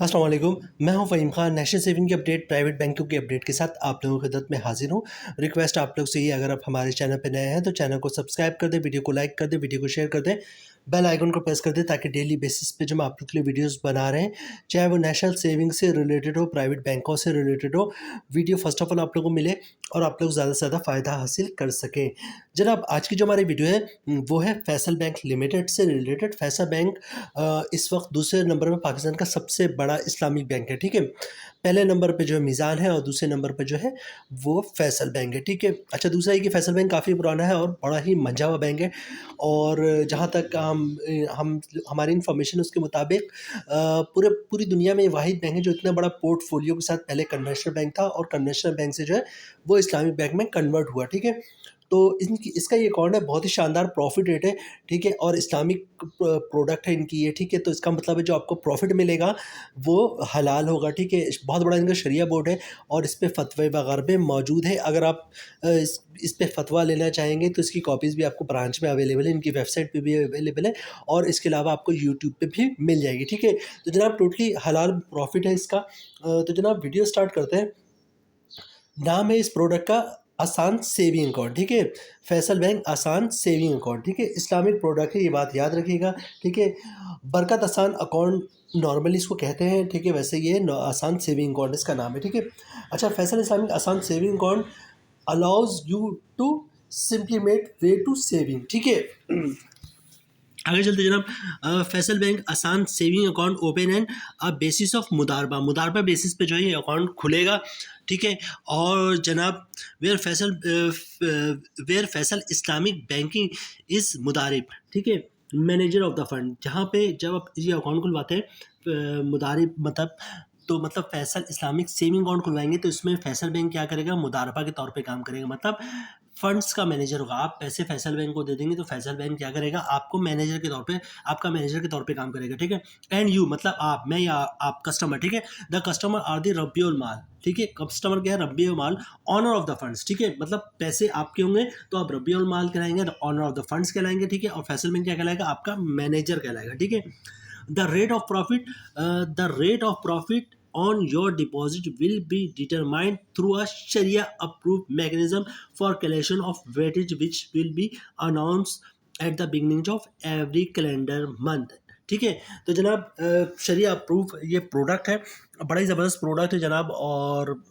अस्सलाम वालेकुम। मैं हूं फ़हीम खान। नेशनल सेविंग की अपडेट, प्राइवेट बैंकों की अपडेट के साथ आप लोगों की खिदमत में हाज़िर हूं। रिक्वेस्ट आप लोग से ही, अगर आप हमारे चैनल पे नए हैं तो चैनल को सब्सक्राइब कर दें, वीडियो को लाइक कर दें, वीडियो को शेयर कर दें, बेल आइकन को प्रेस कर दें ताकि डेली बेसिस पे जो हम आप लोग के लिए वीडियोज़ बना रहे हैं, चाहे वो नेशनल सेविंग से रिलेटेड हो, प्राइवेट बैंकों से रिलेटेड हो, वीडियो फ़र्स्ट ऑफ ऑल आप लोगों को मिले और आप लोग ज़्यादा से ज़्यादा फ़ायदा हासिल कर सकें। जनाब, आज की जो हमारी वीडियो है वो है फैसल बैंक लिमिटेड से रिलेटेड। फैसल बैंक इस वक्त दूसरे नंबर पे पाकिस्तान का सबसे बड़ा इस्लामिक बैंक है, ठीक है। पहले नंबर पे जो है मीज़ान है और दूसरे नंबर पे जो है वो फैसल बैंक है, ठीक है। अच्छा, दूसरा ये कि फैसल बैंक काफ़ी पुराना है और बड़ा ही मंझा हुआ बैंक है। और जहाँ तक हम हमारी इन्फॉर्मेशन उसके मुताबिक पूरी दुनिया में वाहिद बैंक है जो इतना बड़ा पोर्टफोलियो के साथ पहले कन्वेंशनल बैंक था और कन्वेंशनल बैंक से जो है वो इस्लामिक बैंक में कन्वर्ट हुआ, ठीक है। तो इनकी इसका ये अकाउंट है, बहुत ही शानदार प्रॉफिट रेट है, ठीक है। और इस्लामिक प्रोडक्ट है इनकी ये, ठीक है। तो इसका मतलब है जो आपको प्रॉफिट मिलेगा वो हलाल होगा, ठीक है। बहुत बड़ा इनका शरिया बोर्ड है और इस पे फतवे वगैरह भी मौजूद है। अगर आप इस पे फतवा लेना चाहेंगे तो इसकी कॉपीज़ भी आपको ब्रांच में अवेलेबल है, इनकी वेबसाइट पे भी अवेलेबल है और इसके अलावा आपको यूट्यूब पे भी मिल जाएगी, ठीक है। तो जनाब, टोटली हलाल प्रॉफिट है इसका। तो जनाब, वीडियो स्टार्ट करते हैं। नाम है इस प्रोडक्ट का आसान सेविंग अकाउंट, ठीक है। Faisal bank Asaan saving account, ठीक है। इस्लामिक प्रोडक्ट है, ये बात याद रखिएगा, ठीक है। बरकत आसान अकाउंट नॉर्मली इसको कहते हैं, ठीक है। वैसे ये आसान सेविंग अकाउंट इसका नाम है, ठीक है। अच्छा, Faysal Islamic Asaan saving account allows you to supplement way to saving, ठीक है। आगे चलते जनाब, Faysal bank Asaan saving account open and basis of मुदारबा बेसिस पे जो है ये अकाउंट खुलेगा, ठीक है। और जनाब, where Faysal Islamic banking is मुदारिब, ठीक है, मैनेजर ऑफ द फंड। जहाँ पे जब आप ये अकाउंट खुलवाते हैं मुदारिब मतलब फैसल इस्लामिक सेविंग अकाउंट खुलवाएंगे तो इसमें फैसल बैंक क्या करेगा, मुदारबा के तौर पे काम करेगा। मतलब फंड्स का मैनेजर होगा। आप पैसे फैसल बैंक को दे देंगे तो फैसल बैंक क्या करेगा, आपको मैनेजर के तौर पे, आपका मैनेजर के तौर पे काम करेगा, ठीक है। एंड यू मतलब आप, मैं या आप कस्टमर, ठीक है। द कस्टमर आर द रब्बी उल माल, ठीक है। कस्टमर क्या है, रब्बी उल माल, ऑनर ऑफ द फंड्स, ठीक है। मतलब पैसे आपके होंगे तो आप रब्बी उल माल कहलाएंगे, ऑनर ऑफ द फंड्स कहलाएंगे, ठीक है। और फैसल बैंक क्या कहलाएगा, आपका मैनेजर कहलाएगा, ठीक है। The rate of profit on your deposit will be determined through a Sharia approved mechanism for calculation of weightage which will be announced at the beginning of every calendar month, ठीक है। तो जनाब, शरिया approve ये product है, बड़ा ही ज़बरदस्त product है जनाब। और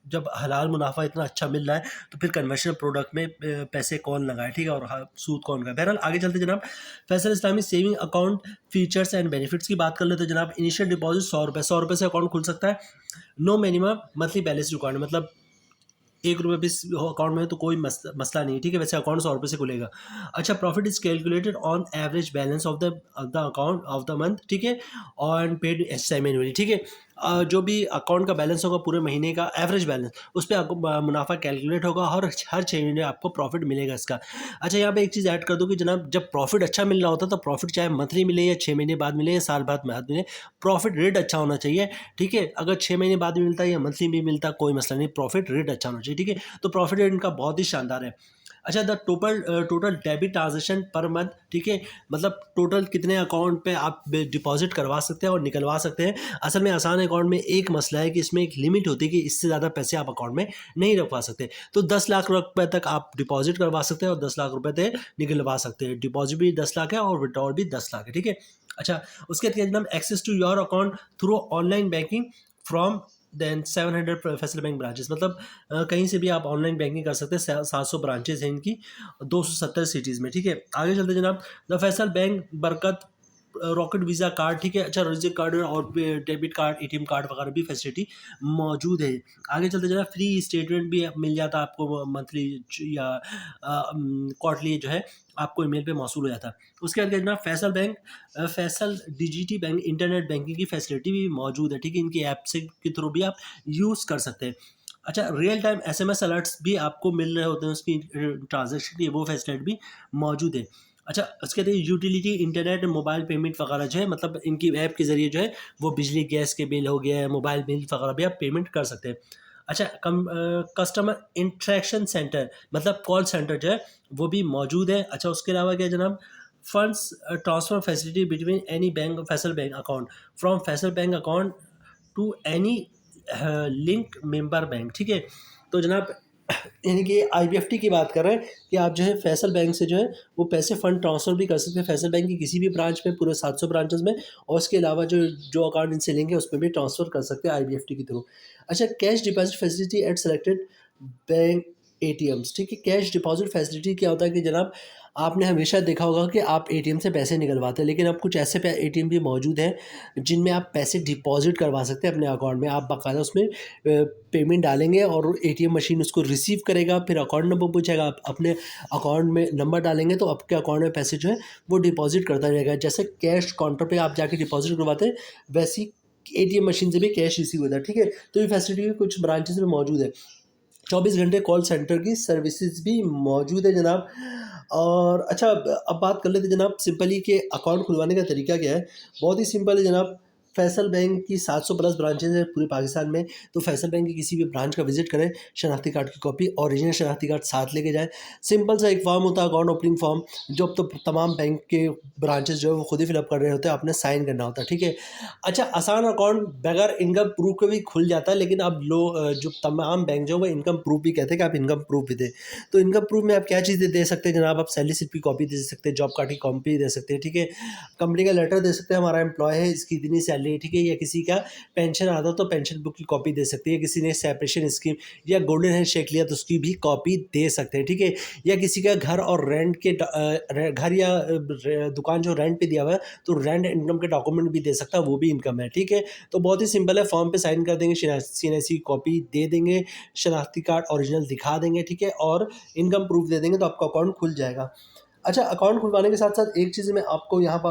जब हलाल मुनाफा इतना अच्छा मिल रहा है तो फिर कन्वेंशनल प्रोडक्ट में पैसे कौन लगाए, ठीक है, और सूद कौन का। बहरहाल आगे चलते जनाब, फैसल इस्लामी saving account features and benefits की बात कर लेते हैं जनाब। इनिशियल डिपॉजिट 100 रुपये से अकाउंट खुल सकता है। No minimum monthly balance requirement, मतलब 1 रुपये भी अकाउंट में है तो कोई मसला नहीं, ठीक है। वैसे अकाउंट 100 रुपये से खुलेगा। अच्छा, profit is calculated on average balance of the account of the month, ठीक है, और पेड सेमी, ठीक है। जो भी अकाउंट का बैलेंस होगा पूरे महीने का एवरेज बैलेंस, उस पर आपको मुनाफा कैलकुलेट होगा और हर 6 महीने आपको प्रॉफिट मिलेगा इसका। अच्छा, यहाँ पे एक चीज़ ऐड कर दूँ कि जनाब, जब प्रॉफिट अच्छा मिल रहा होता है तो प्रॉफिट चाहे मंथली मिले या 6 महीने बाद मिले या साल बाद मिले, प्रॉफिट रेट अच्छा होना चाहिए, ठीक है। अगर 6 महीने बाद भी मिलता है या मंथली भी मिलता है कोई मसला नहीं, प्रॉफिट रेट अच्छा होना चाहिए, ठीक है। तो प्रॉफिट रेट इनका बहुत ही शानदार है। अच्छा, the total debit transaction per month, ठीक है, मतलब टोटल कितने अकाउंट पे आप डिपॉजिट करवा सकते हैं और निकलवा सकते हैं। असल में आसान अकाउंट में एक मसला है कि इसमें एक लिमिट होती है कि इससे ज़्यादा पैसे आप अकाउंट में नहीं रखवा सकते। तो 10 लाख रुपए तक आप डिपॉजिट करवा सकते हैं और 10 लाख रुपए तक निकलवा सकते हैं। डिपॉजिट भी 10 लाख है और विड्रॉल भी 10 लाख है, ठीक है। अच्छा, उसके बाद access to your account through online banking from than 700 Faysal bank branches, मतलब कहीं से भी आप ऑनलाइन बैंकिंग कर सकते हैं। 700 ब्रांचेस हैं इनकी 270 सिटीज़ में, ठीक है। आगे चलते जनाब, द फैसल बैंक बरकत रॉकेट वीज़ा कार्ड, ठीक है। अच्छा, रजिस्टर कार्ड और डेबिट कार्ड, एटीएम कार्ड वगैरह भी फैसिलिटी मौजूद है। आगे चलते जनाब, फ्री स्टेटमेंट भी मिल जाता है आपको मंथली या क्वार्टरली जो है आपको ईमेल पे मौसूल हो जाता है। उसके बाद जनाब, फैसल डिजिटी बैंक इंटरनेट बैंकिंग की फैसिलिटी भी मौजूद है, ठीक है। इनकी ऐप से के थ्रू भी आप यूज़ कर सकते हैं। अच्छा, रियल टाइम एसएमएस अलर्ट्स भी आपको मिल रहे होते हैं, उसकी ट्रांजेक्शन की वो फैसिलिटी भी मौजूद है। अच्छा, उसके बाद यूटिलिटी इंटरनेट मोबाइल पेमेंट वगैरह जो है, मतलब इनकी ऐप के ज़रिए जो है वो बिजली गैस के बिल हो गया है, मोबाइल बिल वगैरह भी आप पेमेंट कर सकते हैं। अच्छा, कस्टमर इंटरेक्शन सेंटर मतलब कॉल सेंटर जो है वो भी मौजूद है। अच्छा, उसके अलावा क्या जनाब, funds transfer facility between any bank Faysal bank account from Faysal bank account to any link member bank, ठीक है। तो जनाब यानी कि आईबीएफटी की बात कर रहे हैं कि आप जो है फैसल बैंक से जो है वो पैसे फंड ट्रांसफ़र भी कर सकते हैं फैसल बैंक की किसी भी ब्रांच में, पूरे 700 ब्रांचेस में, और उसके अलावा जो जो अकाउंट इनसे लेंगे उसमें भी ट्रांसफ़र कर सकते हैं आईबीएफटी के थ्रू। अच्छा, cash deposit facility eight selected bank ATMs, ठीक है। कैश डिपॉजिट फैसिलिटी क्या होता है कि जनाब आपने हमेशा देखा होगा कि आप एटीएम से पैसे निकलवाते हैं, लेकिन अब कुछ ऐसे एटीएम भी मौजूद हैं जिनमें आप पैसे डिपॉजिट करवा सकते हैं अपने अकाउंट में। आप बाकायदा उसमें पेमेंट डालेंगे और एटीएम मशीन उसको रिसीव करेगा, फिर अकाउंट नंबर पूछेगा, आप अपने अकाउंट में नंबर डालेंगे तो आपके अकाउंट में पैसे जो है वो डिपॉजिट करता रहेगा। जैसे कैश काउंटर पे आप जाके डिपॉजिट करवाते हैं, वैसी एटीएम मशीन से भी कैश रिसीव होता है, ठीक है। तो ये फैसिलिटी कुछ ब्रांचेस में मौजूद है। 24 घंटे कॉल सेंटर की सर्विसेज भी मौजूद है जनाब। और अच्छा, अब बात कर लेते हैं जनाब सिंपली कि अकाउंट खुलवाने का तरीका क्या है। बहुत ही सिंपल है जनाब। फैसल बैंक की 700 प्लस ब्रांचेज हैं पूरे पाकिस्तान में। तो फैसल बैंक की किसी भी ब्रांच का विजिट करें, शनाख्ती कार्ड की कॉपी, ओरिजिनल शनाख्ती कार्ड साथ लेके जाएं। सिंपल सा एक फॉर्म होता है अकाउंट ओपनिंग फॉर्म, जो अब तो तमाम बैंक के ब्रांचेज जो है वो खुद ही फिलअप कर रहे होते हैं, आपने साइन करना होता है, ठीक है। अच्छा, आसान अकाउंट बगैर इनकम प्रूफ के भी खुल जाता है, लेकिन अब जो तमाम बैंक जो है वो इनकम प्रूफ भी कहते हैं कि आप इनकम प्रूफ भी दें। तो इनकम प्रूफ में आप क्या चीज़ें दे सकते हैं जनाब, आप सैलरी स्लिप की कॉपी दे सकते हैं, जॉब कार्ड की कॉपी दे सकते हैं, ठीक है। कंपनी का लेटर दे सकते हैं, हमारा एम्प्लॉय है, इसकी इतनी सैलरी है, ठीक है। या किसी का पेंशन आता तो पेंशन बुक की कॉपी दे सकते हैं, किसी ने सेपरेशन स्कीम या गोल्डन हैंड शेक लिया तो उसकी भी कॉपी दे सकते हैं, ठीक है। या किसी का घर और रेंट के घर या दुकान जो रेंट पे दिया हुआ है तो रेंट इनकम के डॉक्यूमेंट भी दे सकता है, वो भी इनकम है, ठीक है। तो बहुत ही सिंपल है, फॉर्म पे साइन कर देंगे, सीएनएसी की कॉपी दे देंगे, शनाख्ती कार्ड ओरिजिनल दिखा देंगे, ठीक है, और इनकम प्रूफ दे देंगे तो आपका अकाउंट खुल जाएगा। अच्छा, अकाउंट खुलवाने के साथ-साथ एक चीज़ मैं आपको यहाँ पर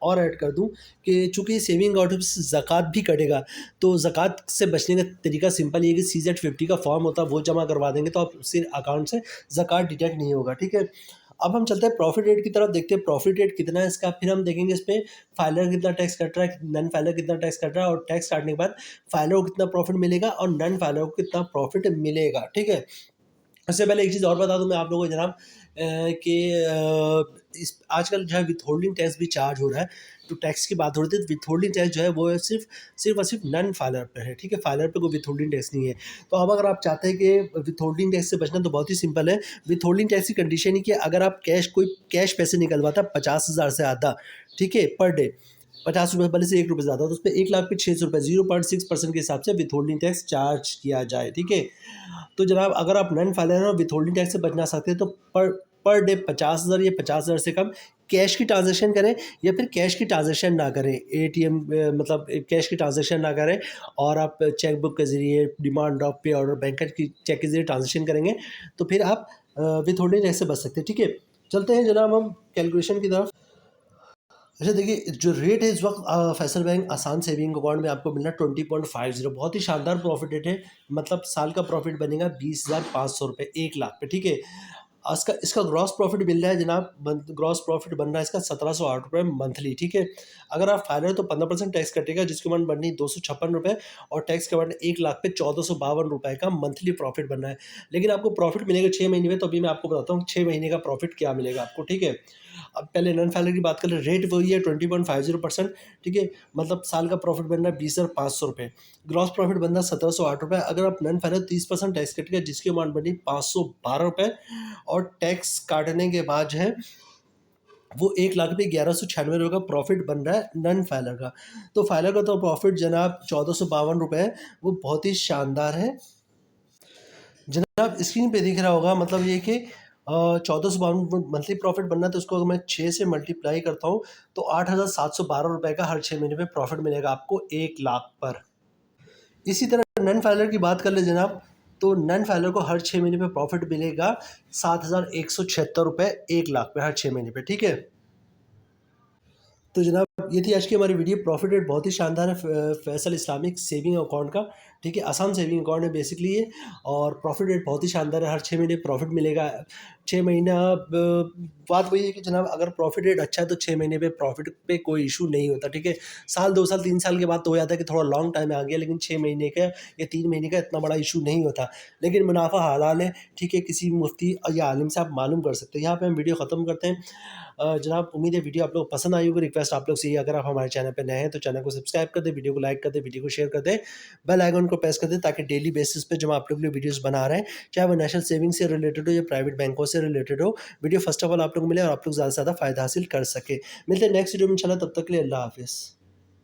और ऐड कर दूँ कि चूँकि सेविंग अकाउंट से ज़कात भी कटेगा, तो ज़कात से बचने का तरीका सिंपल ये है कि सीज़ेड 50 का फॉर्म होता है, वो जमा करवा देंगे तो आप उससे अकाउंट से ज़कात डिडक्ट नहीं होगा, ठीक है। अब हम चलते हैं प्रॉफिट रेट की तरफ, देखते हैं प्रॉफिट रेट कितना है इसका, फिर हम देखेंगे इस पे फाइलर कितना टैक्स कट रहा है, नॉन फाइलर कितना टैक्स कट रहा है, और टैक्स काटने के बाद फाइलर को कितना प्रॉफिट मिलेगा और नॉन फाइलर को कितना प्रॉफिट मिलेगा, ठीक है। उससे पहले एक चीज़ और बता दूँ मैं आप लोगों को जनाब, कि इस आजकल जो है विथहोल्डिंग टैक्स भी चार्ज हो रहा है। तो टैक्स की बात हो रही थी, तो विथहोल्डिंग टैक्स जो है वो सिर्फ और सिर्फ नॉन फाइलर पे है, ठीक है। फाइलर पे कोई विथहोल्डिंग टैक्स नहीं है। तो अब अगर आप चाहते हैं कि विथहोल्डिंग टैक्स से बचना, तो बहुत ही सिंपल है। विथहोल्डिंग टैक्स की कंडीशन ही कि अगर आप कोई कैश पैसे निकलवाता 50,000 से ज़्यादा, ठीक है, पर डे 50 रुपये भले से 1 रुपये ज़्यादा, तो उस पे 1,00,000 पे 600 रुपये 0.6% के हिसाब से विथहोल्डिंग टैक्स चार्ज किया जाए, ठीक है। तो जनाब अगर आप नॉन फाइलर और विथहोल्डिंग टैक्स से बचना चाहते हैं तो पर डे 50,000 या 50,000 से कम कैश की ट्रांजैक्शन करें, या फिर कैश की ट्रांजैक्शन ना करें, एटीएम मतलब कैश की ट्रांजैक्शन ना करें, और आप चेक बुक के ज़रिए, डिमांड ड्राफ्ट पे और बैंक की चेक के ज़रिए ट्रांजैक्शन करेंगे तो फिर आप विथहोल्डिंग टैक्स से बच सकते हैं, ठीक है। चलते हैं जनाब हम कैलकुलेशन की तरफ। अच्छा देखिए, जो रेट है इस वक्त Faisal bank Asaan saving account में आपको मिल रहा है 20.50, बहुत ही शानदार प्रॉफिट रेट है। मतलब साल का प्रॉफिट बनेगा 20,500 रुपये, 1,00,000 पे, ठीक है। इसका इसका ग्रॉस प्रॉफिट मिल रहा है जनाब, ग्रॉस प्रॉफिट बन रहा है इसका 1708 रुपये मंथली, ठीक है। अगर आप फाइनल तो 15% टैक्स कटेगा, जिसकी अमाउंट बननी 256 रुपये, और टैक्स के अमाउंट 1,00,000 पे 1452 रुपये का मंथली प्रॉफिट बनना है। लेकिन आपको प्रॉफिट मिलेगा 6 महीने में, तो अभी मैं आपको बताता हूँ 6 महीने का प्रॉफिट क्या मिलेगा आपको, ठीक है। अब पहले नॉन फाइलर की बात करें, रेट वही है 20.50%, ठीक है। मतलब साल का प्रॉफिट बन रहा है 20,500 रुपये, ग्रॉस प्रॉफिट बन रहा है 1708 रुपये। अगर आप नॉन फाइलर 30% टैक्स कटेगा, जिसकी अमाउंट बनी 512 रुपये, और टैक्स काटने के बाद जो है वो 1,00,000 पे 1,196 रुपये का प्रॉफिट बन रहा है नॉन फाइलर का। तो फाइलर का तो प्रॉफिट जनाब 1,452 रुपये है, वो बहुत ही शानदार है। जनाब स्क्रीन पे दिख रहा होगा, मतलब ये कि 1452 मंथली प्रॉफिट बनना है, तो उसको अगर मैं 6 से मल्टीप्लाई करता हूँ तो 8,712 रुपये का हर 6 महीने में प्रॉफिट मिलेगा आपको 1,00,000 पर। इसी तरह नॉन फाइलर की बात कर ले जनाब, तो नॉन फाइलर को हर 6 महीने पे प्रॉफिट मिलेगा 7,176 रुपये 1,00,000 पे हर 6 महीने पे, ठीक है। तो जनाब ये थी आज की हमारी वीडियो। प्रॉफिट रेट बहुत ही शानदार है फैसल इस्लामिक सेविंग अकाउंट का, ठीक है। आसान सेविंग अकाउंट है बेसिकली ये, और प्रॉफिट रेट बहुत ही शानदार है, हर 6 महीने प्रॉफिट मिलेगा। 6 महीना बात वही है कि जनाब अगर प्रॉफ़िट रेट अच्छा है तो 6 महीने पे प्रॉफ़िट पे कोई इश्यू नहीं होता, ठीक है। साल, 2 साल, 3 साल के बाद तो हो जाता है कि थोड़ा लॉन्ग टाइम आ गया, लेकिन 6 महीने का या 3 महीने का इतना बड़ा इश्यू नहीं होता। लेकिन मुनाफ़ा हलाल है, ठीक है, किसी मुफ्ती या आलिम से आप मालूम कर सकते हैं। यहाँ पे हम वीडियो ख़त्म करते हैं। जनाब उम्मीद है वीडियो आप लोग को पसंद आई होगी। रिक्वेस्ट आप लोग से ही, अगर आप हमारे चैनल पे नए हैं तो चैनल को सब्सक्राइब कर दें, वीडियो को लाइक कर दें, वीडियो को शेयर कर दें, बेल आइकन को प्रेस कर दें, ताकि डेली बेसिस पे जो हम आप लोग के लिए वीडियोज़ बना रहे हैं, चाहे वो नेशनल सेविंग से रिलेटेड हो या प्राइवेट बैंकों से रिलेटेड हो, वीडियो फर्स्ट ऑफ ऑल आप लोग को मिले और आप लोग ज़्यादा से ज़्यादा फ़ायदा हासिल कर सकें। मिलते हैं नेक्स्ट वीडियो में इंशाल्लाह, तब तक के लिए अल्लाह हाफ़िज़।